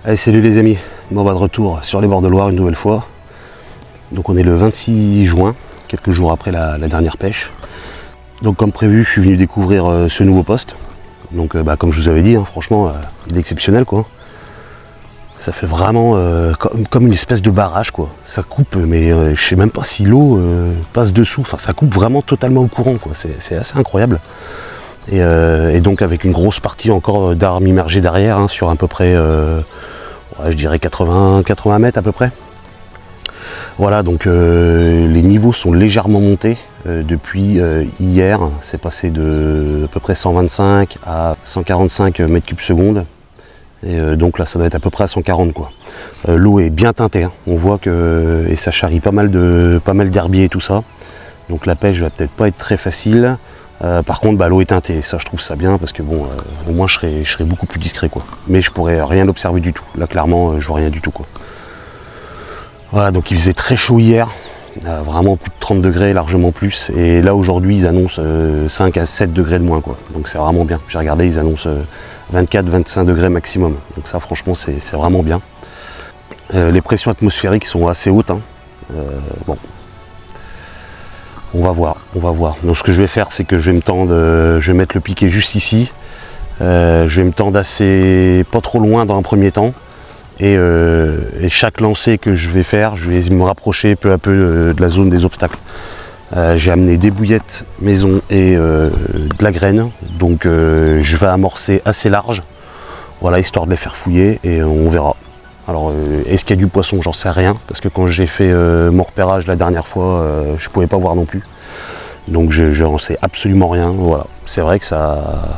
Allez, salut les amis, bon, de retour sur les bords de Loire une nouvelle fois. Donc on est le 26 juin, quelques jours après la dernière pêche. Donc comme prévu, je suis venu découvrir ce nouveau poste. Donc comme je vous avais dit, hein, franchement, il est exceptionnel quoi. Ça fait vraiment comme une espèce de barrage quoi. Ça coupe, mais je sais même pas si l'eau passe dessous. Enfin, ça coupe vraiment totalement au courant quoi. C'est assez incroyable. Et donc avec une grosse partie encore d'armes immergées derrière, hein, sur à peu près, je dirais 80 mètres à peu près. Voilà, donc les niveaux sont légèrement montés depuis hier. C'est passé de à peu près 125 à 145 mètres cubes secondes. Et donc là, ça doit être à peu près à 140 quoi. L'eau est bien teintée, hein. On voit que et ça charrie pas mal d'herbiers et tout ça. Donc la pêche va peut-être pas être très facile. Par contre, l'eau est teintée, ça je trouve ça bien parce que bon, au moins je serais beaucoup plus discret quoi. Mais je pourrais rien observer du tout. Là clairement, je vois rien du tout quoi. Voilà, donc il faisait très chaud hier, vraiment plus de 30 degrés, largement plus. Et là aujourd'hui, ils annoncent 5 à 7 degrés de moins quoi. Donc c'est vraiment bien. J'ai regardé, ils annoncent 24-25 degrés maximum. Donc ça franchement, c'est vraiment bien. Les pressions atmosphériques sont assez hautes, hein. Bon. On va voir. Donc ce que je vais faire, c'est que je vais me tendre, je vais mettre le piquet juste ici. Je vais me tendre assez, pas trop loin dans un premier temps. Et chaque lancée que je vais faire, je vais me rapprocher peu à peu de la zone des obstacles. J'ai amené des bouillettes maison et de la graine. Donc je vais amorcer assez large. Voilà, histoire de les faire fouiller et on verra. Alors, est-ce qu'il y a du poisson? J'en sais rien, parce que quand j'ai fait mon repérage la dernière fois, je ne pouvais pas voir non plus. Donc je n'en sais absolument rien. Voilà. C'est vrai que ça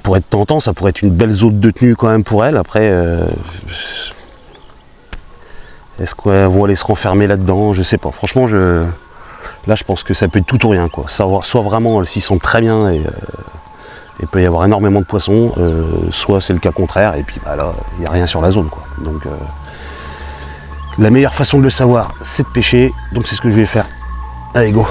pourrait être tentant, ça pourrait être une belle zone de tenue quand même pour elle. Après, est-ce qu'elles vont aller se renfermer là-dedans? Je sais pas. Franchement, là je pense que ça peut être tout ou rien, quoi. Soit vraiment, s'ils sont très bien et il peut y avoir énormément de poissons, soit c'est le cas contraire, et puis là, il n'y a rien sur la zone, quoi. Donc, la meilleure façon de le savoir, c'est de pêcher, donc c'est ce que je vais faire. Allez, go!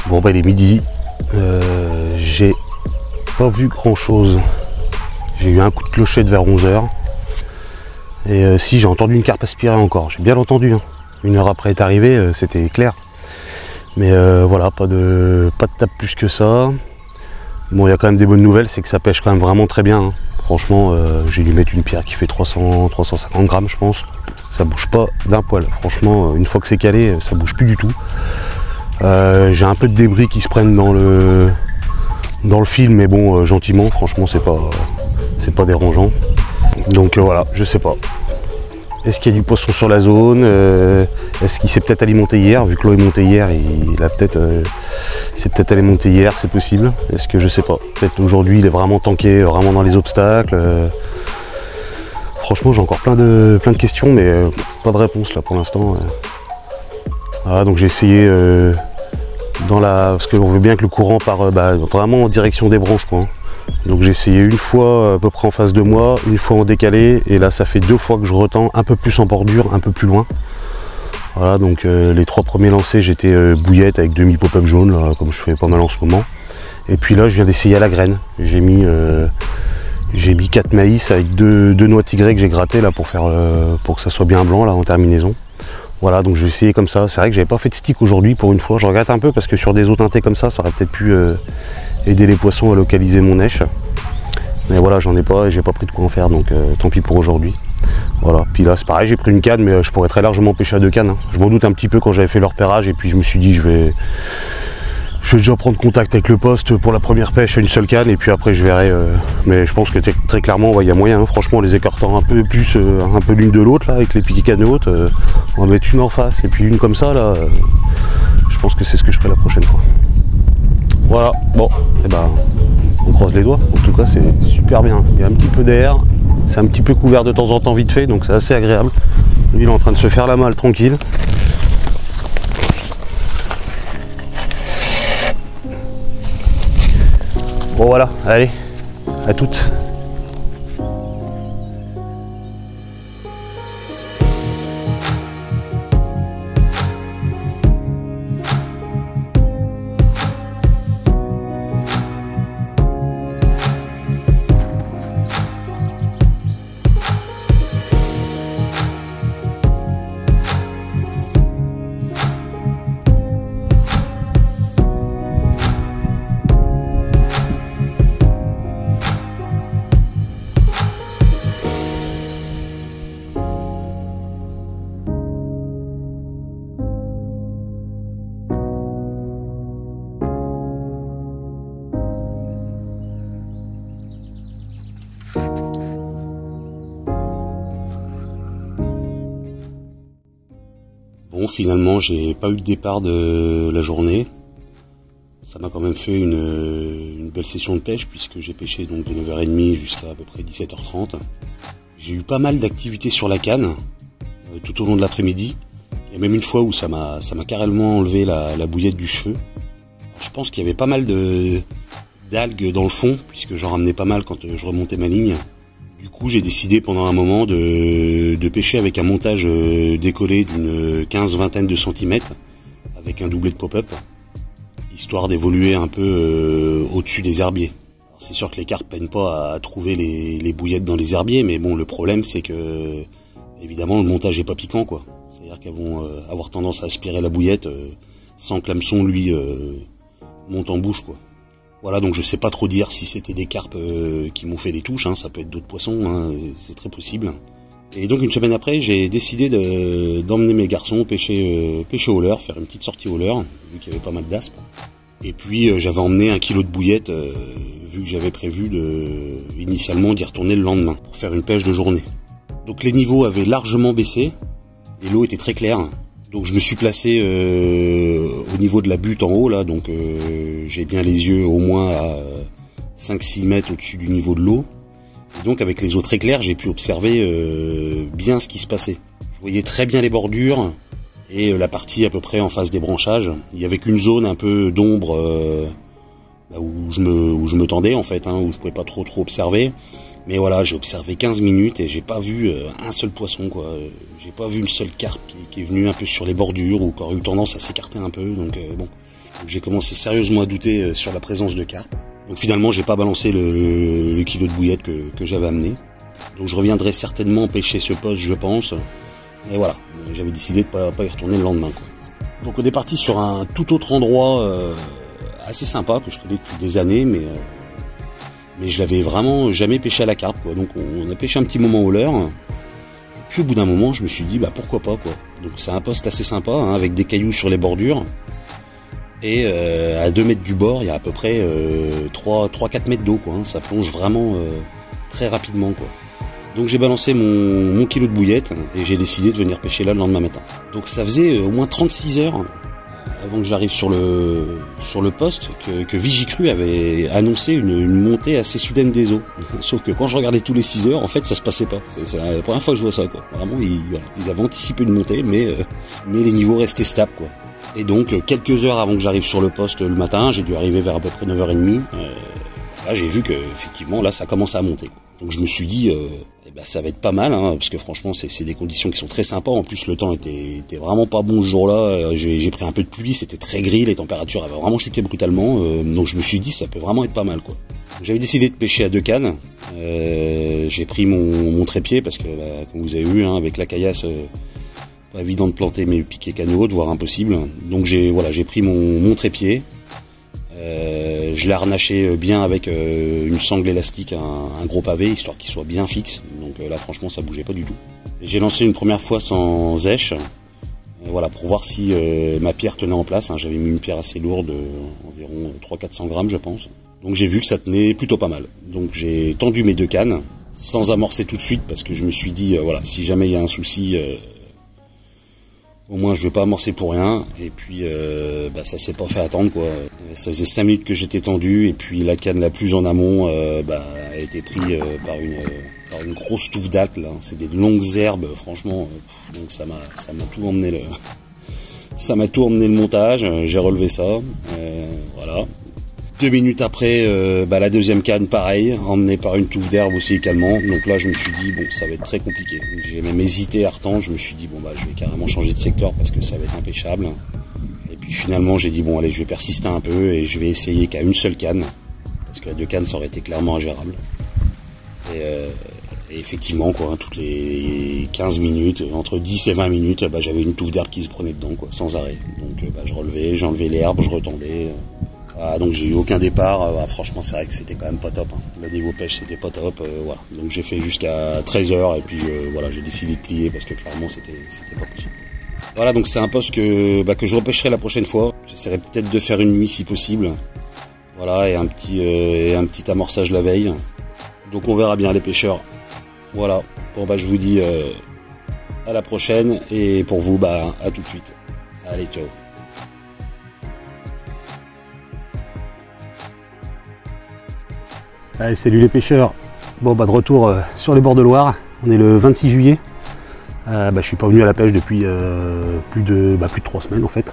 Bon il est midi, j'ai pas vu grand chose, j'ai eu un coup de clochette vers 11 h et si j'ai entendu une carpe aspirer encore, j'ai bien entendu, hein. Une heure après être arrivé, c'était clair, mais voilà, pas de tape plus que ça. Bon, il y a quand même des bonnes nouvelles, c'est que ça pêche quand même vraiment très bien, hein. Franchement, j'ai dû mettre une pierre qui fait 350 grammes je pense, ça bouge pas d'un poil, franchement, une fois que c'est calé, ça bouge plus du tout. J'ai un peu de débris qui se prennent dans le fil, mais bon, gentiment, franchement, c'est pas dérangeant. Donc voilà, je sais pas. Est-ce qu'il y a du poisson sur la zone? Est-ce qu'il s'est peut-être alimenté hier? Vu que l'eau est montée hier, c'est peut-être alimenté hier, c'est possible. Est-ce que je sais pas? Peut-être aujourd'hui, il est vraiment tanké, vraiment dans les obstacles. Franchement, j'ai encore plein de questions, mais pas de réponse là pour l'instant. Voilà, donc j'ai essayé parce qu'on veut bien que le courant part vraiment en direction des branches quoi. Donc j'ai essayé une fois à peu près en face de moi, une fois en décalé, et là ça fait 2 fois que je retends un peu plus en bordure, un peu plus loin. Voilà, donc les 3 premiers lancers j'étais bouillette avec demi pop-up jaune, là, comme je fais pas mal en ce moment. Et puis là je viens d'essayer à la graine. J'ai mis 4 maïs avec 2 noix tigrées que j'ai grattées là pour que ça soit bien blanc là en terminaison. Voilà, donc je vais essayer comme ça. C'est vrai que j'avais pas fait de stick aujourd'hui pour une fois. Je regrette un peu parce que sur des eaux teintées comme ça aurait peut-être pu aider les poissons à localiser mon nèche. Mais voilà, j'en ai pas et j'ai pas pris de quoi en faire, donc tant pis pour aujourd'hui. Voilà, puis là c'est pareil, j'ai pris une canne, mais je pourrais très largement pêcher à 2 cannes. Hein. Je m'en doute un petit peu quand j'avais fait le repérage, et puis je me suis dit je vais déjà prendre contact avec le poste pour la première pêche à une seule canne, et puis après je verrai. Mais je pense que très clairement, il y a moyen, hein, franchement, les écartant un peu plus, un peu l'une de l'autre, là, avec les piquets cannes hautes, on va mettre une en face, et puis une comme ça, là, je pense que c'est ce que je ferai la prochaine fois. Voilà, bon, et ben, on croise les doigts. En tout cas, c'est super bien. Il y a un petit peu d'air, c'est un petit peu couvert de temps en temps vite fait, donc c'est assez agréable. Lui, il est en train de se faire la malle tranquille. Bon voilà, allez, à toutes. Bon, finalement, j'ai pas eu de départ de la journée. Ça m'a quand même fait une belle session de pêche, puisque j'ai pêché donc de 9h30 jusqu'à à peu près 17h30. J'ai eu pas mal d'activités sur la canne tout au long de l'après-midi. Il y a même une fois où ça m'a carrément enlevé la bouillette du cheveu. Je pense qu'il y avait pas mal d'algues dans le fond, puisque j'en ramenais pas mal quand je remontais ma ligne. Du coup, j'ai décidé pendant un moment de pêcher avec un montage décollé d'une 15-20 de centimètres, avec un doublet de pop-up, histoire d'évoluer un peu au-dessus des herbiers. C'est sûr que les carpes peinent pas à trouver les bouillettes dans les herbiers, mais bon, le problème c'est que, évidemment, le montage est pas piquant, quoi. C'est-à-dire qu'elles vont avoir tendance à aspirer la bouillette sans que l'hameçon, lui, monte en bouche, quoi. Voilà, donc je sais pas trop dire si c'était des carpes qui m'ont fait les touches, hein, ça peut être d'autres poissons, hein, c'est très possible. Et donc une semaine après, j'ai décidé d'emmener mes garçons pêcher au leurre, faire une petite sortie au leurre, vu qu'il y avait pas mal d'aspes. Et puis j'avais emmené 1 kilo de bouillettes, vu que j'avais prévu initialement d'y retourner le lendemain, pour faire une pêche de journée. Donc les niveaux avaient largement baissé, et l'eau était très claire. Donc je me suis placé au niveau de la butte en haut, là, donc j'ai bien les yeux au moins à 5-6 mètres au-dessus du niveau de l'eau. Et donc avec les eaux très claires, j'ai pu observer bien ce qui se passait. Je voyais très bien les bordures et la partie à peu près en face des branchages. Il y avait qu'une zone un peu d'ombre où je me tendais en fait, hein, où je pouvais pas trop observer. Mais voilà, j'ai observé 15 minutes et j'ai pas vu un seul poisson, quoi. J'ai pas vu une seule carpe qui est venue un peu sur les bordures ou qui aurait eu tendance à s'écarter un peu. Donc bon, j'ai commencé sérieusement à douter sur la présence de carpe. Donc finalement, j'ai pas balancé le kilo de bouillette que j'avais amené. Donc je reviendrai certainement pêcher ce poste, je pense. Mais voilà, j'avais décidé de pas y retourner le lendemain, quoi. Donc on est parti sur un tout autre endroit assez sympa que je connais depuis des années, mais je l'avais vraiment jamais pêché à la carpe, quoi. Donc on a pêché un petit moment au leurre. Et puis au bout d'un moment, je me suis dit, bah pourquoi pas, quoi. Donc c'est un poste assez sympa, hein, avec des cailloux sur les bordures. Et à 2 mètres du bord, il y a à peu près 3-4 mètres d'eau, quoi. Hein. Ça plonge vraiment très rapidement, quoi. Donc j'ai balancé mon kilo de bouillette et j'ai décidé de venir pêcher là le lendemain matin. Donc ça faisait au moins 36 heures avant que j'arrive sur le poste que Vigicru avait annoncé une montée assez soudaine des eaux. Sauf que quand je regardais tous les 6 heures, en fait ça se passait pas. C'est la première fois que je vois ça, quoi. Vraiment ils avaient anticipé une montée, mais les niveaux restaient stables, quoi. Et donc quelques heures avant que j'arrive sur le poste le matin, j'ai dû arriver vers à peu près 9h30. Là j'ai vu que effectivement là ça commence à monter, quoi. Donc je me suis dit ça va être pas mal, hein, parce que franchement c'est des conditions qui sont très sympas. En plus le temps était vraiment pas bon ce jour-là. J'ai pris un peu de pluie, c'était très gris, les températures avaient vraiment chuté brutalement. Donc je me suis dit ça peut vraiment être pas mal, quoi. J'avais décidé de pêcher à 2 cannes. J'ai pris mon trépied parce que comme vous avez vu, hein, avec la caillasse, pas évident de planter mes piquets canaux, voire impossible. Donc j'ai pris mon trépied. Je l'ai harnaché bien avec une sangle élastique, un gros pavé, histoire qu'il soit bien fixe. Donc là franchement ça bougeait pas du tout. J'ai lancé une première fois sans èche, voilà, pour voir si ma pierre tenait en place. J'avais mis une pierre assez lourde, environ 300-400 grammes je pense. Donc j'ai vu que ça tenait plutôt pas mal. Donc j'ai tendu mes 2 cannes, sans amorcer tout de suite, parce que je me suis dit, voilà, si jamais il y a un souci, au moins je vais pas amorcer pour rien. Et puis ça s'est pas fait attendre quoi. Ça faisait 5 minutes que j'étais tendu, et puis la canne la plus en amont a été prise par une grosse touffe d'altes là. C'est des longues herbes franchement, donc ça m'a tout emmené le montage. J'ai relevé ça, voilà. 2 minutes après, la deuxième canne pareil, emmenée par une touffe d'herbe aussi également. Donc là je me suis dit bon, ça va être très compliqué. J'ai même hésité à retendre, je me suis dit bon je vais carrément changer de secteur parce que ça va être impêchable. Et puis finalement j'ai dit bon allez, je vais persister un peu et je vais essayer qu'à une seule canne, parce que à 2 cannes ça aurait été clairement ingérable. Et effectivement quoi, toutes les 15 minutes, entre 10 et 20 minutes, j'avais une touffe d'herbe qui se prenait dedans quoi, sans arrêt. Donc je relevais, j'enlevais l'herbe, je retendais. Donc j'ai eu aucun départ. Franchement c'est vrai que c'était quand même pas top. Le niveau pêche c'était pas top. Voilà. Donc j'ai fait jusqu'à 13h et puis voilà, j'ai décidé de plier parce que clairement c'était pas possible. Voilà, donc c'est un poste que je repêcherai la prochaine fois. J'essaierai peut-être de faire une nuit si possible. Voilà, et un petit amorçage la veille. Donc on verra bien les pêcheurs. Voilà. Bon je vous dis à la prochaine, et pour vous à tout de suite. Allez, ciao. Allez, salut les pêcheurs. Bon de retour sur les bords de Loire. On est le 26 juillet. Je suis pas venu à la pêche depuis plus de 3 semaines en fait.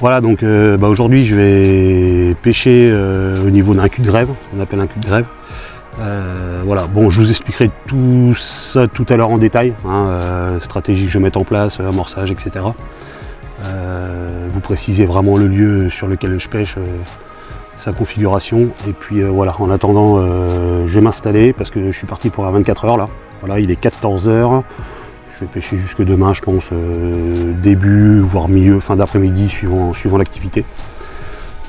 Voilà, donc aujourd'hui je vais pêcher au niveau d'un cul de grève, on appelle un cul de grève. Voilà, bon je vous expliquerai tout ça tout à l'heure en détail, stratégie que je vais mettre en place, amorçage, etc. Vous précisez vraiment le lieu sur lequel je pêche, sa configuration, et puis voilà, en attendant je vais m'installer parce que je suis parti pour 24 heures là. Voilà, il est 14 h. Je vais pêcher jusque demain, je pense, début, voire milieu, fin d'après-midi, suivant l'activité.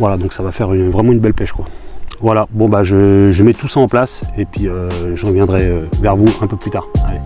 Voilà, donc ça va faire vraiment une belle pêche quoi. Voilà, bon je mets tout ça en place et puis je reviendrai vers vous un peu plus tard. Allez.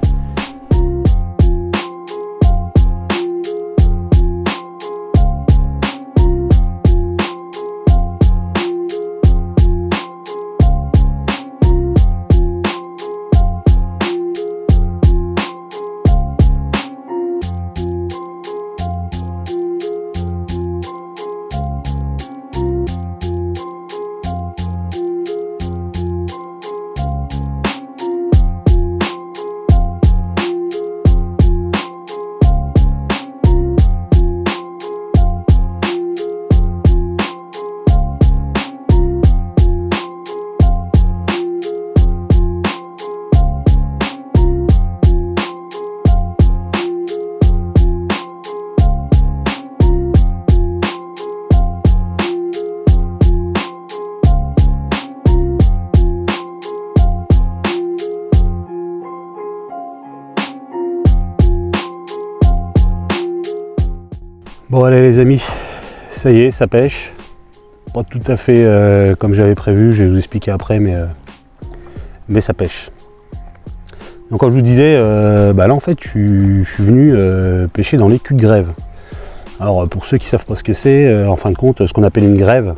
Bon allez les amis, ça y est, ça pêche. Pas tout à fait comme j'avais prévu, je vais vous expliquer après, mais ça pêche. Donc comme je vous disais, là en fait je suis venu pêcher dans les culs de grève. Alors pour ceux qui ne savent pas ce que c'est, en fin de compte, ce qu'on appelle une grève,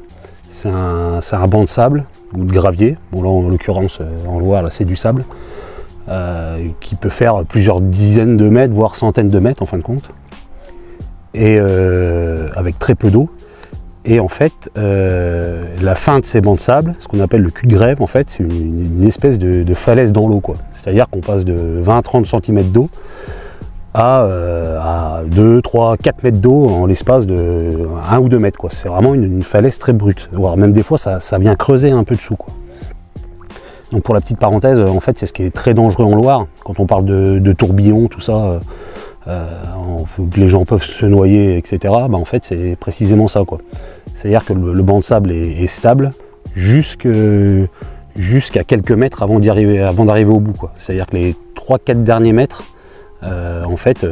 c'est un banc de sable ou de gravier. Bon là en l'occurrence en Loire là c'est du sable, qui peut faire plusieurs dizaines de mètres, voire centaines de mètres en fin de compte. Et avec très peu d'eau. Et en fait, la fin de ces bancs de sable, ce qu'on appelle le cul de grève, en fait, c'est une espèce de falaise dans l'eau, quoi. C'est-à-dire qu'on passe de 20-30 cm d'eau à 2, 3, 4 mètres d'eau en l'espace de 1 ou 2 mètres, quoi. C'est vraiment une falaise très brute. Voire même des fois, ça vient creuser un peu dessous, quoi. Donc pour la petite parenthèse, en fait, c'est ce qui est très dangereux en Loire. Quand on parle de tourbillons, tout ça, que les gens peuvent se noyer, etc. En fait, c'est précisément ça, quoi. C'est-à-dire que le banc de sable est stable jusqu'à quelques mètres avant d'arriver au bout, quoi. C'est-à-dire que les 3-4 derniers mètres, en fait,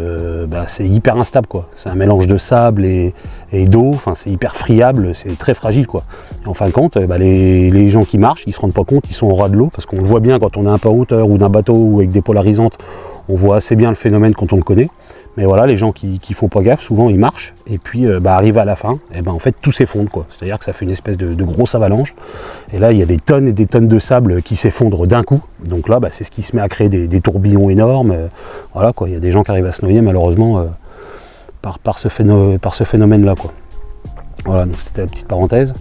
c'est hyper instable, quoi. C'est un mélange de sable et d'eau, enfin c'est hyper friable, c'est très fragile, quoi. Et en fin de compte, les gens qui marchent, ils se rendent pas compte, ils sont au ras de l'eau, parce qu'on le voit bien quand on est un peu en hauteur ou d'un bateau ou avec des polarisantes, on voit assez bien le phénomène quand on le connaît. Mais voilà, les gens qui font pas gaffe, souvent ils marchent, et puis arrivent à la fin, et en fait tout s'effondre, quoi. C'est-à-dire que ça fait une espèce de grosse avalanche, et là il y a des tonnes et des tonnes de sable qui s'effondrent d'un coup, donc là c'est ce qui se met à créer des tourbillons énormes, voilà quoi, il y a des gens qui arrivent à se noyer malheureusement par ce phénomène-là, quoi. Voilà, donc c'était la petite parenthèse.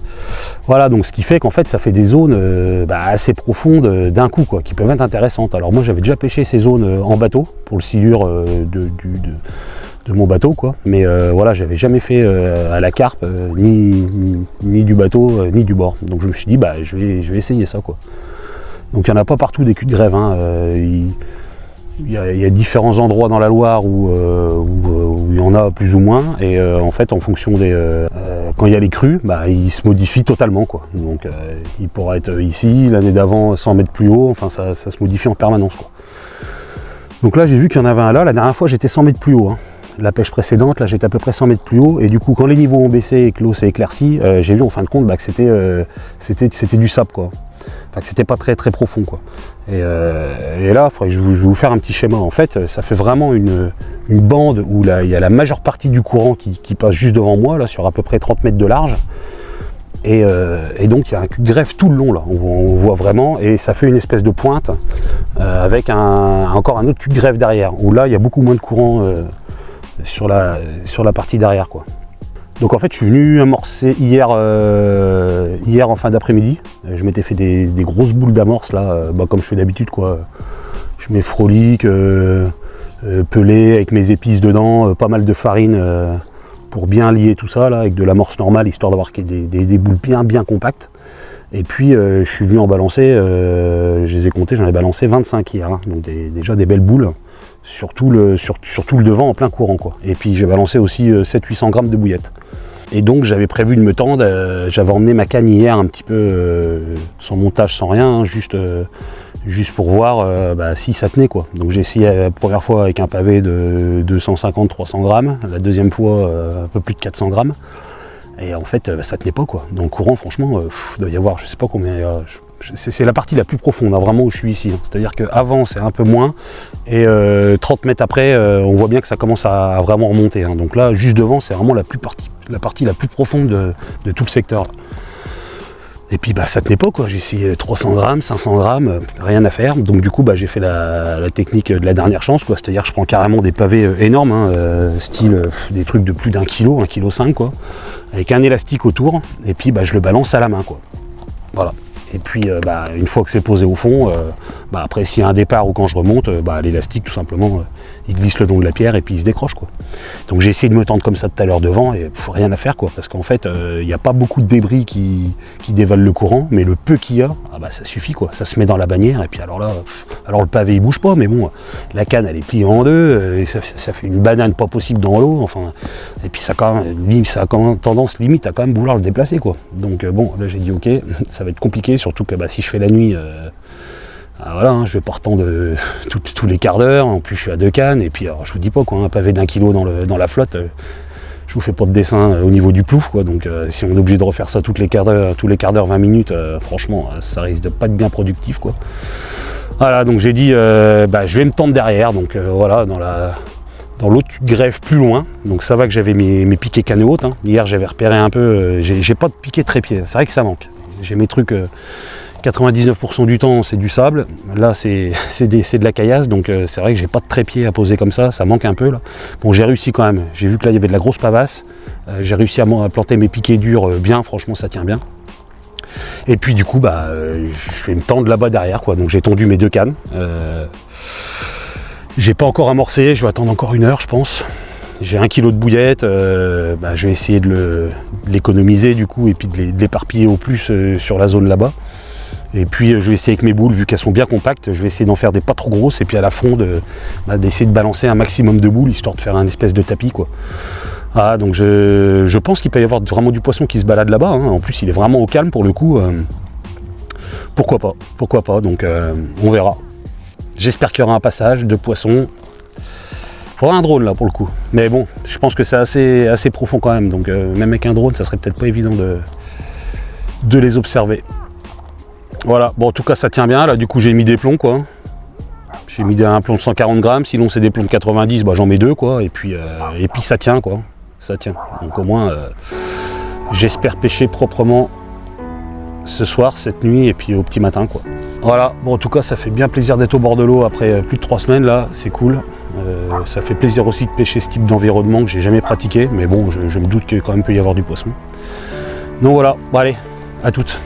Voilà, donc ce qui fait qu'en fait ça fait des zones assez profondes d'un coup, quoi, qui peuvent être intéressantes. Alors moi j'avais déjà pêché ces zones en bateau pour le silure de mon bateau, quoi. Mais voilà, j'avais jamais fait à la carpe ni du bateau ni du bord. Donc je me suis dit je vais essayer ça, quoi. Donc il n'y en a pas partout des culs de grève, hein. Il y a différents endroits dans la Loire où il y en a plus ou moins, et en fait en fonction des quand il y a les crues, il se modifie totalement, quoi. Donc il pourra être ici, l'année d'avant 100 mètres plus haut, enfin ça se modifie en permanence, quoi. Donc là j'ai vu qu'il y en avait un là, la dernière fois j'étais 100 mètres plus haut, hein. La pêche précédente, là j'étais à peu près 100 mètres plus haut, et du coup quand les niveaux ont baissé et que l'eau s'est éclaircie, j'ai vu en fin de compte que c'était du sable, quoi. Enfin, que c'était pas très très profond, quoi. Et là, je vais vous faire un petit schéma. En fait, ça fait vraiment une bande où là, il y a la majeure partie du courant qui passe juste devant moi, là, sur à peu près 30 mètres de large. Et donc, il y a un cul de grève tout le long, là. On voit vraiment, et ça fait une espèce de pointe avec encore un autre cul de grève derrière, où là, il y a beaucoup moins de courant sur la partie derrière, quoi. Donc en fait je suis venu amorcer hier en fin d'après-midi. Je m'étais fait des grosses boules d'amorce là, comme je fais d'habitude, quoi. Je mets frolique, pelé avec mes épices dedans, pas mal de farine pour bien lier tout ça là, avec de l'amorce normale, histoire d'avoir des boules bien compactes. Et puis je suis venu en balancer, je les ai comptés, j'en ai balancé 25 hier, hein. Donc déjà des belles boules. Surtout le devant en plein courant, quoi. Et puis j'ai balancé aussi 700-800 grammes de bouillettes. Et donc j'avais prévu de me tendre, j'avais emmené ma canne hier un petit peu sans montage, sans rien, hein, juste pour voir si ça tenait, quoi. Donc j'ai essayé la première fois avec un pavé de 250-300 grammes, la deuxième fois un peu plus de 400 grammes. Et en fait ça tenait pas, quoi. Dans le courant franchement, il doit y avoir je sais pas combien. C'est la partie la plus profonde, hein, vraiment, où je suis ici, hein. C'est-à-dire qu'avant c'est un peu moins, et 30 mètres après on voit bien que ça commence à vraiment remonter, hein. Donc là juste devant c'est vraiment la partie la plus profonde de tout le secteur là. Et puis ça tenait pas, quoi. J'ai essayé 300 grammes, 500 grammes, rien à faire. Donc du coup j'ai fait la technique de la dernière chance, quoi. C'est-à-dire que je prends carrément des pavés énormes, hein, style des trucs de plus d'1 kg, 1,5 kg, quoi, avec un élastique autour, et puis je le balance à la main, quoi. Voilà. Et puis une fois que c'est posé au fond, après s'il y a un départ ou quand je remonte, l'élastique tout simplement il glisse le long de la pierre et puis il se décroche, quoi. Donc j'ai essayé de me tendre comme ça tout à l'heure devant, et rien à faire, quoi, parce qu'en fait il n'y a pas beaucoup de débris qui dévalent le courant, mais le peu qu'il y a, ça suffit, quoi. Ça se met dans la bannière, et puis alors là, le pavé il bouge pas, mais bon, la canne elle est pliée en deux, et ça fait une banane pas possible dans l'eau, enfin, et puis ça a quand même tendance limite à quand même vouloir le déplacer, quoi. Donc là j'ai dit ok, ça va être compliqué, surtout que si je fais la nuit, voilà, hein, je vais pas retendre tous les quarts d'heure, en plus je suis à 2 cannes, et puis alors, je vous dis pas, quoi, un pavé d'1 kilo dans la flotte, je vous fais pas de dessin au niveau du plouf, quoi. Donc si on est obligé de refaire ça tous les quarts d'heure 20 minutes, franchement ça risque de pas être bien productif, quoi. Voilà, donc j'ai dit je vais me tendre derrière, donc voilà, dans l'autre grève plus loin, donc ça va que j'avais mes piquets canne haute, hein. Hier j'avais repéré un peu, j'ai pas de piquet trépied, c'est vrai que ça manque. J'ai mes trucs 99% du temps c'est du sable, là c'est de la caillasse, donc c'est vrai que j'ai pas de trépied à poser comme ça manque un peu là. Bon, j'ai réussi quand même, j'ai vu que là il y avait de la grosse pavasse, j'ai réussi à planter mes piquets durs bien, franchement ça tient bien. Et puis du coup je vais me tendre là-bas derrière, quoi. Donc j'ai tendu mes 2 cannes, j'ai pas encore amorcé, je vais attendre encore 1 heure je pense. J'ai 1 kilo de bouillettes, je vais essayer de l'économiser du coup, et puis de l'éparpiller au plus sur la zone là-bas. Et puis je vais essayer avec mes boules, vu qu'elles sont bien compactes, je vais essayer d'en faire des pas trop grosses, et puis à la fronde d'essayer de balancer un maximum de boules, histoire de faire un espèce de tapis, quoi. Ah, donc je pense qu'il peut y avoir vraiment du poisson qui se balade là-bas, hein. En plus il est vraiment au calme pour le coup. Pourquoi pas, donc on verra. J'espère qu'il y aura un passage de poissons. Faudrait un drone là pour le coup. Mais bon, je pense que c'est assez profond quand même. Donc même avec un drone, ça serait peut-être pas évident de les observer. Voilà, bon en tout cas ça tient bien. Là du coup j'ai mis des plombs quoi. J'ai mis un plomb de 140 grammes, sinon c'est des plombs de 90, bah, j'en mets deux quoi. Et puis ça tient quoi. Ça tient. Donc au moins j'espère pêcher proprement ce soir, cette nuit et puis au petit matin quoi. Voilà, bon en tout cas ça fait bien plaisir d'être au bord de l'eau après plus de 3 semaines là, c'est cool. Ça fait plaisir aussi de pêcher ce type d'environnement que j'ai jamais pratiqué, mais bon je me doute qu'il quand même peut y avoir du poisson. Donc voilà, bon allez, à toutes.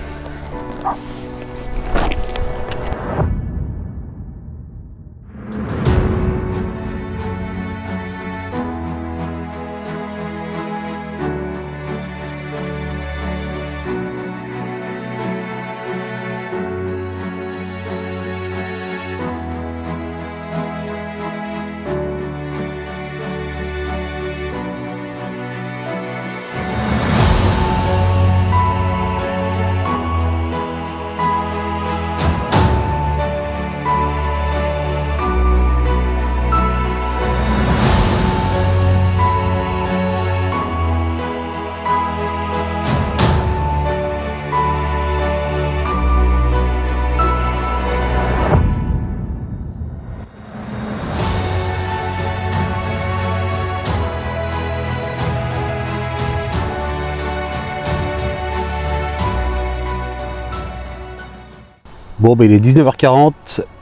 Bon bah il est 19h40,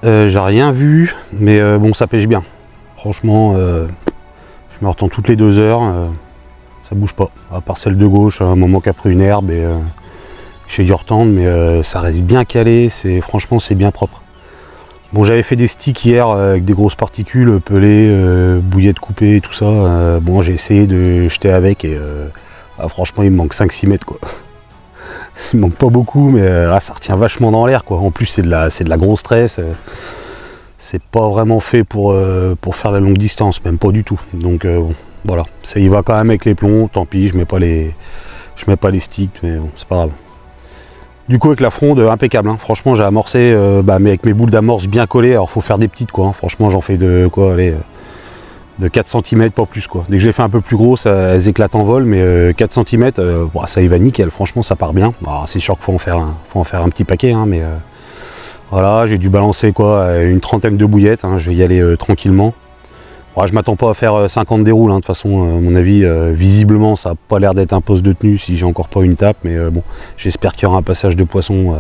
j'ai rien vu, mais bon ça pêche bien. Franchement, je me retends toutes les 2 heures, ça bouge pas. À part celle de gauche, à un moment qu'a pris une herbe et j'ai dû retendre, mais ça reste bien calé, franchement c'est bien propre. Bon j'avais fait des sticks hier avec des grosses particules, pelées, bouillettes coupées et tout ça. Bon j'ai essayé de jeter avec et franchement il me manque 5-6 mètres quoi. Il manque pas beaucoup, mais là ça retient vachement dans l'air quoi. En plus c'est de la grosse tresse. C'est pas vraiment fait pour faire la longue distance, même pas du tout. Donc bon, voilà, ça y va quand même avec les plombs, tant pis, je mets pas les sticks, mais bon, c'est pas grave. Du coup avec la fronde impeccable, hein. Franchement j'ai amorcé, mais avec mes boules d'amorce bien collées, alors faut faire des petites quoi, hein. Franchement j'en fais de 4 cm, pas plus quoi. Dès que je les fais un peu plus gros, elles éclatent en vol, mais 4 cm, ça y va nickel, franchement ça part bien. C'est sûr qu'il faut en faire un petit paquet, hein, mais voilà, j'ai dû balancer quoi, une trentaine de bouillettes, hein, je vais y aller tranquillement. Je m'attends pas à faire 50 déroules, hein, de toute façon, à mon avis, visiblement ça n'a pas l'air d'être un poste de tenue si j'ai encore pas une tape, mais bon, j'espère qu'il y aura un passage de poisson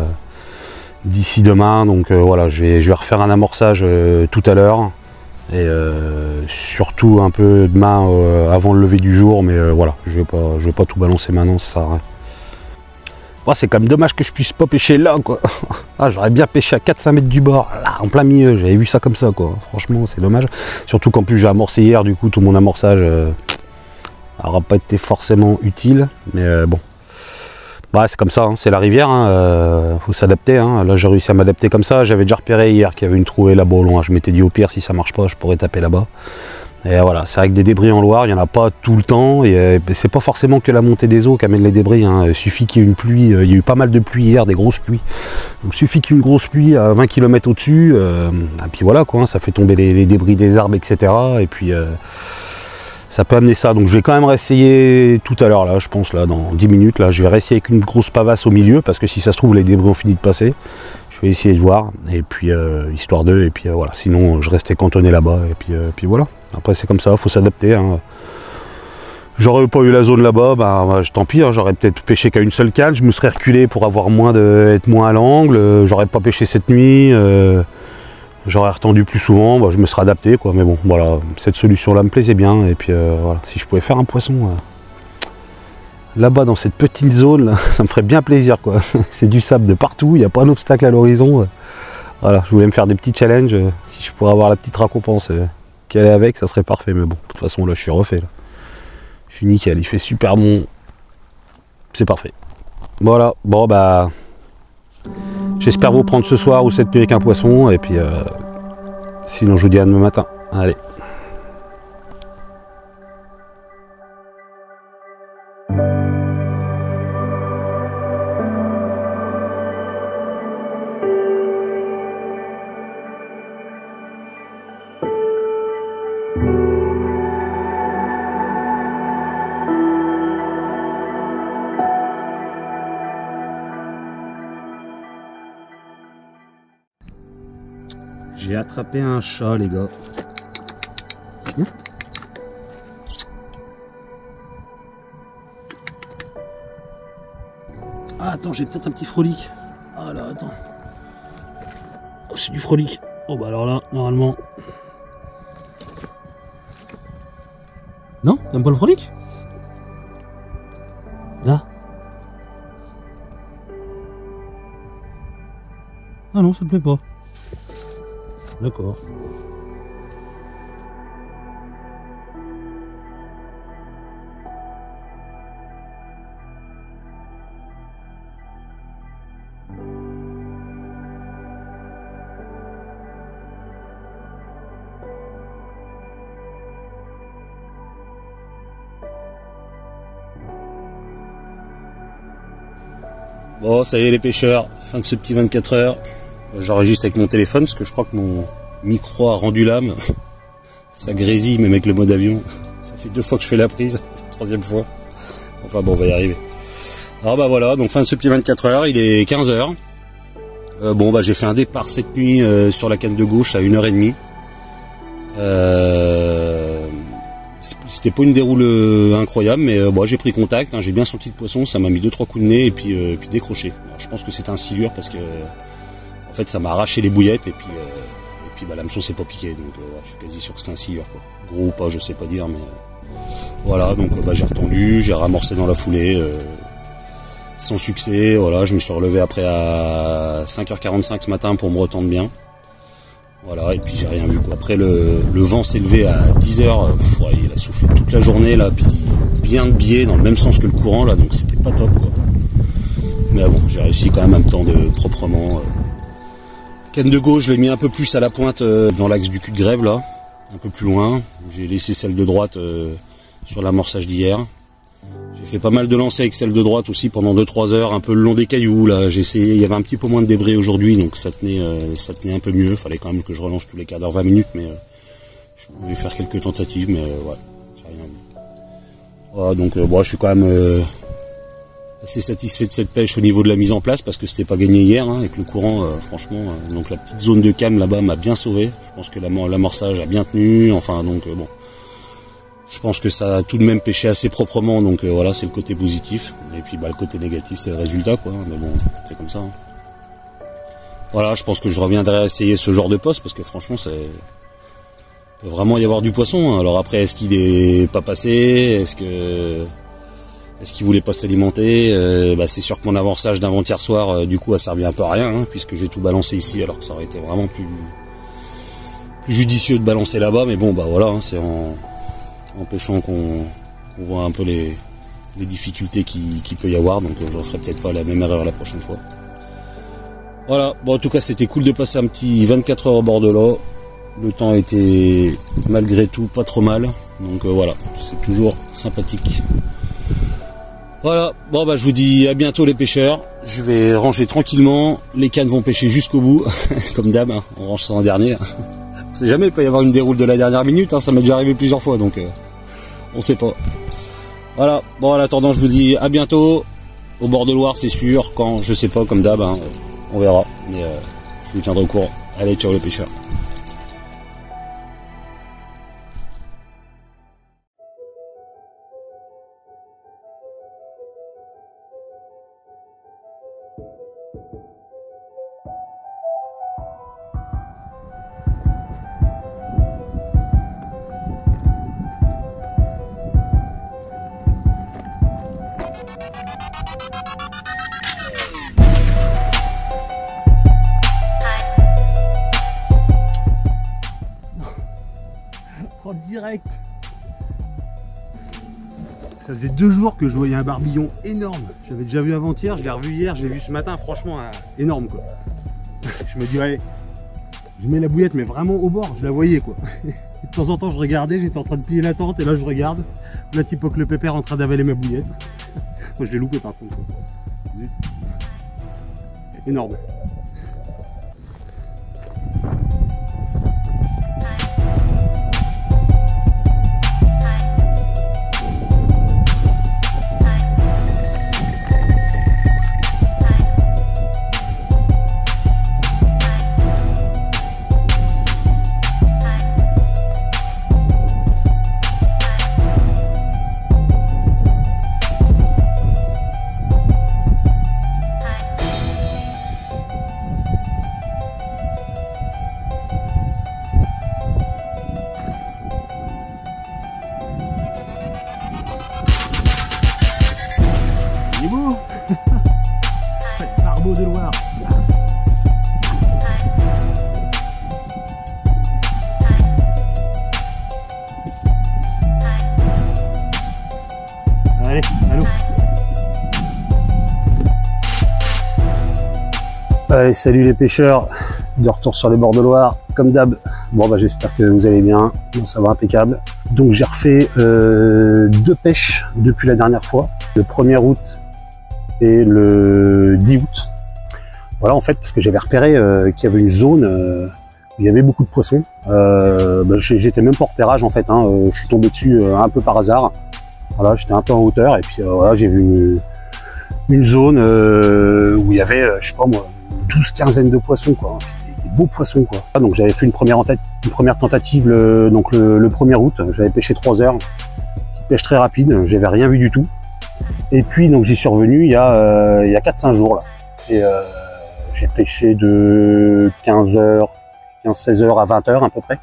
d'ici demain, donc voilà, je vais refaire un amorçage tout à l'heure. Et surtout un peu demain avant le lever du jour, mais voilà, je vais pas tout balancer maintenant, ça sert à rien. C'est quand même dommage que je puisse pas pêcher là quoi. J'aurais bien pêché à 4-5 mètres du bord, là en plein milieu, j'avais vu ça comme ça quoi. Franchement c'est dommage, surtout qu'en plus j'ai amorcé hier, du coup tout mon amorçage n'aura pas été forcément utile, mais bon. C'est comme ça, hein, c'est la rivière, hein, faut s'adapter, hein. Là j'ai réussi à m'adapter comme ça. J'avais déjà repéré hier qu'il y avait une trouée là-bas au loin. Je m'étais dit au pire si ça marche pas je pourrais taper là-bas. Et voilà, c'est avec des débris en Loire, il n'y en a pas tout le temps. Et c'est pas forcément que la montée des eaux qui amène les débris, hein. Il suffit qu'il y ait une pluie, il y a eu pas mal de pluie hier, des grosses pluies. Donc il suffit qu'il y ait une grosse pluie à 20 km au-dessus, et puis voilà quoi, hein, ça fait tomber les débris des arbres, etc. Et puis ça peut amener ça, donc je vais quand même réessayer tout à l'heure là, je pense là dans 10 minutes là, je vais réessayer avec une grosse pavasse au milieu parce que si ça se trouve les débris ont fini de passer. Je vais essayer de voir et puis histoire d'eux et puis voilà, sinon je restais cantonné là-bas et puis voilà. Après c'est comme ça, faut s'adapter, hein. J'aurais pas eu la zone là-bas, tant pis, hein, j'aurais peut-être pêché qu'à une seule canne, je me serais reculé pour avoir être moins à l'angle, j'aurais pas pêché cette nuit. J'aurais retendu plus souvent, je me serais adapté quoi, mais bon voilà, cette solution là me plaisait bien et puis voilà, si je pouvais faire un poisson là-bas dans cette petite zone là, ça me ferait bien plaisir quoi. C'est du sable de partout, il n'y a pas d'obstacle à l'horizon. Voilà, je voulais me faire des petits challenges, si je pourrais avoir la petite récompense qui allait avec, ça serait parfait, mais bon, de toute façon là je suis refait là. Je suis nickel, il fait super bon, c'est parfait. Voilà, bon j'espère vous prendre ce soir ou cette nuit avec un poisson, et puis sinon je vous dis à demain matin. Allez. J'ai attrapé un chat, les gars. Viens. Ah, attends, j'ai peut-être un petit frolic. Ah là, attends. Oh, c'est du frolic. Oh, bah alors là, normalement. Non, t'aimes pas le frolic? Là. Ah non, ça te plaît pas. D'accord. Bon, ça y est les pêcheurs, fin de ce petit 24 heures. J'enregistre avec mon téléphone parce que je crois que mon micro a rendu l'âme. Ça grésille même avec le mode avion. Ça fait 2 fois que je fais la prise, c'est la 3e fois. Enfin bon, on va y arriver. Alors bah voilà, donc fin de ce petit 24 heures, il est 15 heures. Bon bah j'ai fait un départ cette nuit sur la canne de gauche à 1h30. C'était pas une déroule incroyable, mais bon, j'ai pris contact, hein, j'ai bien senti le poisson, ça m'a mis 2-3 coups de nez et puis décroché. Alors, je pense que c'était un silure parce que en fait ça m'a arraché les bouillettes et puis bah, l'hameçon s'est pas piqué, donc ouais, je suis quasi sûr que c'était un silure, quoi. Gros ou pas, je sais pas dire, mais voilà, donc bah, j'ai retendu, j'ai ramorcé dans la foulée, sans succès. Voilà, je me suis relevé après à 5h45 ce matin pour me retendre bien. Voilà, et puis j'ai rien vu, quoi. Après le vent s'est levé à 10h, ouais, il a soufflé toute la journée là, puis bien de biais dans le même sens que le courant là, donc c'était pas top, quoi. Mais bon, j'ai réussi quand même à me tendre proprement. Canne de gauche, je l'ai mis un peu plus à la pointe dans l'axe du cul de grève là, un peu plus loin. J'ai laissé celle de droite sur l'amorçage d'hier. J'ai fait pas mal de lancers avec celle de droite aussi pendant 2-3 heures, un peu le long des cailloux là. J'ai essayé, il y avait un petit peu moins de débris aujourd'hui, donc ça tenait un peu mieux. Fallait quand même que je relance tous les quarts d'heure, 20 minutes, mais je pouvais faire quelques tentatives, mais ouais, j'ai rien vu. Voilà, donc bon, je suis quand même assez satisfait de cette pêche au niveau de la mise en place parce que c'était pas gagné hier, hein, avec le courant, franchement. Donc la petite zone de calme là-bas m'a bien sauvé. Je pense que l'amorçage a bien tenu, enfin donc bon. Je pense que ça a tout de même pêché assez proprement, donc voilà, c'est le côté positif. Et puis bah, le côté négatif, c'est le résultat, quoi. Mais bon, c'est comme ça. Hein. Voilà, je pense que je reviendrai essayer ce genre de poste, parce que franchement, il peut vraiment y avoir du poisson. Hein. Alors après, est-ce qu'il est pas passé? Est-ce qu'il voulait pas s'alimenter? Bah, c'est sûr que mon amorçage d'avant-hier soir, du coup, a servi un peu à rien, hein, puisque j'ai tout balancé ici, alors que ça aurait été vraiment plus judicieux de balancer là-bas. Mais bon, bah voilà, hein, c'est en pêchant qu'on voit un peu les difficultés qu'il peut y avoir, donc je ne ferai peut-être pas la même erreur la prochaine fois. Voilà, bon en tout cas c'était cool de passer un petit 24 heures au bord de l'eau. Le temps était malgré tout pas trop mal, donc voilà, c'est toujours sympathique. Voilà, bon bah je vous dis à bientôt les pêcheurs. Je vais ranger tranquillement, les cannes vont pêcher jusqu'au bout, comme d'hab, hein, on range ça en dernier. On sait jamais, il peut y avoir une déroule de la dernière minute, hein, ça m'est déjà arrivé plusieurs fois, donc on sait pas. Voilà, bon en attendant je vous dis à bientôt, au bord de Loire c'est sûr, quand je sais pas, comme d'hab, hein, on verra, mais je vous tiendrai au courant. Allez, ciao les pêcheurs. Direct. Ça faisait 2 jours que je voyais un barbillon énorme. J'avais déjà vu avant-hier, je l'ai revu hier, j'ai vu ce matin, franchement énorme quoi. Je me dirais, je mets la bouillette mais vraiment au bord, je la voyais quoi. Et de temps en temps je regardais, j'étais en train de plier la tente et là je regarde, là typo que le pépère en train d'avaler ma bouillette. Moi je l'ai loupé par contre. Énorme. Allez, à nous. Allez, salut les pêcheurs, de retour sur les bords de Loire, comme d'hab. Bon bah j'espère que vous allez bien, ça va impeccable. Donc j'ai refait 2 pêches depuis la dernière fois, le 1er août et le 10 août. Voilà en fait parce que j'avais repéré qu'il y avait une zone où il y avait beaucoup de poissons. J'étais même pas en repérage en fait, hein. Je suis tombé dessus un peu par hasard. Voilà, j'étais un peu en hauteur et puis voilà, j'ai vu une zone où il y avait, je sais pas moi, 12-15 de poissons quoi. C'était des beaux poissons quoi. Donc j'avais fait une première tentative le 1er août. J'avais pêché 3 heures, pêche très rapide, j'avais rien vu du tout. Et puis donc j'y suis revenu il y a 4-5 jours là. Et j'ai pêché de 15h, 15-16h à 20h à peu près.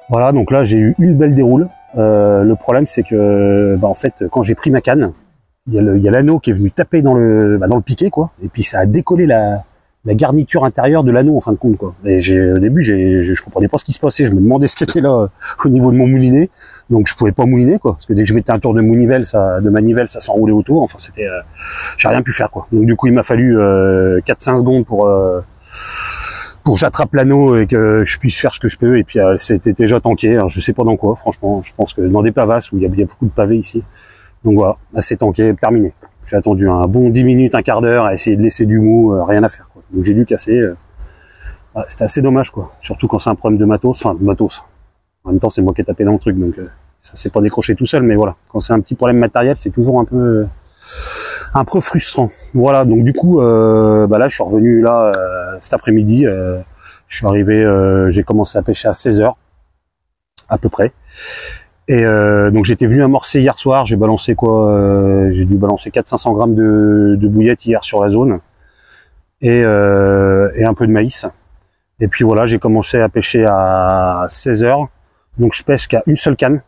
Voilà, donc là j'ai eu une belle déroule. Le problème c'est que en fait quand j'ai pris ma canne, il y a l'anneau qui est venu taper dans le piquet quoi, et puis ça a décollé la garniture intérieure de l'anneau en fin de compte quoi. Et au début je comprenais pas ce qui se passait, je me demandais ce qui était là au niveau de mon moulinet, donc je pouvais pas mouliner quoi, parce que dès que je mettais un tour de manivelle ça s'enroulait autour, enfin c'était j'ai rien pu faire quoi. Donc du coup il m'a fallu 4-5 secondes pour que j'attrape l'anneau et que je puisse faire ce que je peux, et puis c'était déjà tanké, alors, je sais pas dans quoi franchement, je pense que dans des pavasses où il y a beaucoup de pavés ici. Donc voilà, c'est tanké, terminé. J'ai attendu un bon 10 minutes, un quart d'heure à essayer de laisser du mou, rien à faire quoi. Donc j'ai dû casser. Voilà, c'était assez dommage quoi, surtout quand c'est un problème de matos, enfin de matos. En même temps c'est moi qui ai tapé dans le truc, donc ça s'est pas décroché tout seul, mais voilà, quand c'est un petit problème matériel, c'est toujours un peu frustrant. Voilà, donc du coup là je suis revenu là cet après-midi, je suis arrivé, j'ai commencé à pêcher à 16h à peu près. Et donc j'étais venu amorcer hier soir, j'ai balancé quoi, j'ai dû balancer 400-500 grammes de bouillettes hier sur la zone, et un peu de maïs. Et puis voilà, j'ai commencé à pêcher à 16h, donc je pêche qu'à une seule canne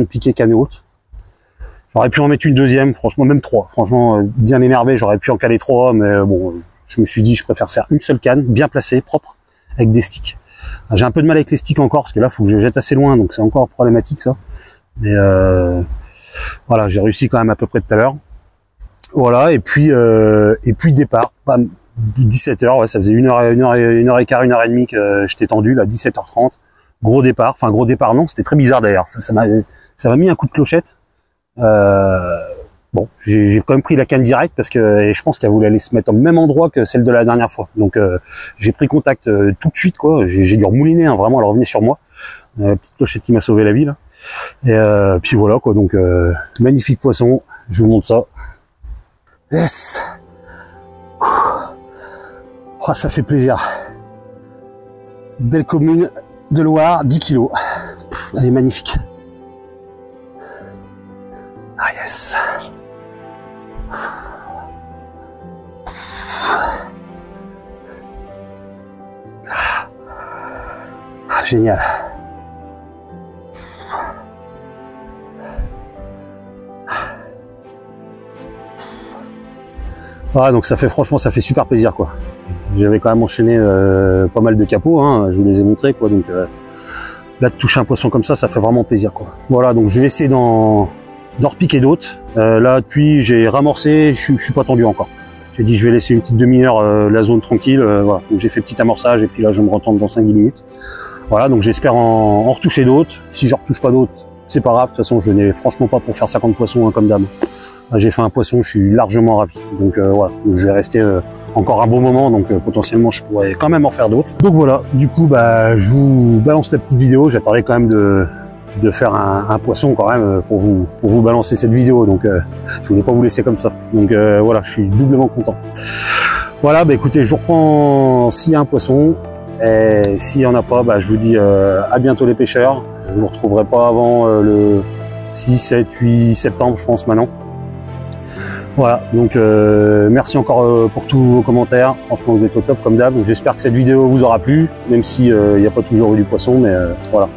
piquée canne haute. J'aurais pu en mettre une deuxième, franchement même 3, franchement bien énervé, j'aurais pu en caler 3, mais bon, je me suis dit je préfère faire une seule canne, bien placée, propre, avec des sticks. J'ai un peu de mal avec les sticks encore, parce que là, il faut que je jette assez loin, donc c'est encore problématique ça. Mais voilà, j'ai réussi quand même à peu près tout à l'heure. Voilà, et puis départ, bam, 17h, ouais, ça faisait 1h15, 1h30 que j'étais tendu, là, 17h30. Gros départ, enfin gros départ non, c'était très bizarre d'ailleurs, ça m'a mis un coup de clochette. Bon, j'ai quand même pris la canne direct parce que je pense qu'elle voulait aller se mettre au même endroit que celle de la dernière fois. Donc j'ai pris contact tout de suite quoi. J'ai dû remouliner, hein, vraiment, elle revenait sur moi. Petite clochette qui m'a sauvé la vie là. Et puis voilà quoi. Donc magnifique poisson. Je vous montre ça. Yes. Oh, ça fait plaisir. Belle commune de Loire, 10 kg. Elle est magnifique. Ah yes. Ah, génial. Ah, donc ça fait franchement, ça fait super plaisir quoi. J'avais quand même enchaîné pas mal de capots, hein, je vous les ai montrés quoi. Donc là de toucher un poisson comme ça fait vraiment plaisir quoi. Voilà, donc je vais essayer d'en repiquer d'autres. Là depuis j'ai ramorcé, je suis pas tendu encore. J'ai dit je vais laisser une petite demi-heure la zone tranquille. Voilà, donc j'ai fait petit amorçage et puis là je me retente dans 5-10 minutes. Voilà, donc j'espère en retoucher d'autres. Si je retouche pas d'autres, c'est pas grave. De toute façon, je n'ai franchement pas pour faire 50 poissons hein, comme d'hab. J'ai fait un poisson, je suis largement ravi. Donc voilà, je vais rester encore un bon moment, donc potentiellement je pourrais quand même en faire d'autres. Donc voilà, du coup bah je vous balance la petite vidéo. J'attendais quand même de faire un poisson quand même pour vous balancer cette vidéo. Donc je voulais pas vous laisser comme ça. Donc voilà, je suis doublement content. Voilà, bah écoutez, je vous reprends s'il y a un poisson. Et s'il n'y en a pas, bah, je vous dis à bientôt les pêcheurs. Je ne vous retrouverai pas avant le 6, 7, 8 septembre, je pense maintenant. Voilà, donc merci encore pour tous vos commentaires. Franchement, vous êtes au top comme d'hab. J'espère que cette vidéo vous aura plu, même si il n'y a pas toujours eu du poisson, mais voilà.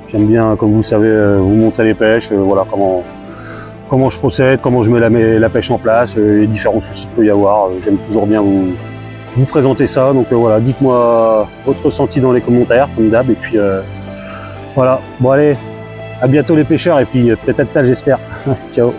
J'aime bien, comme vous le savez, vous montrer les pêches, voilà comment je procède, comment je mets la pêche en place, les différents soucis qu'il peut y avoir. J'aime toujours bien vous présenter ça, donc voilà, dites-moi votre ressenti dans les commentaires comme d'hab, et puis voilà, bon allez, à bientôt les pêcheurs, et puis peut-être à tout à l'heure j'espère. Ciao.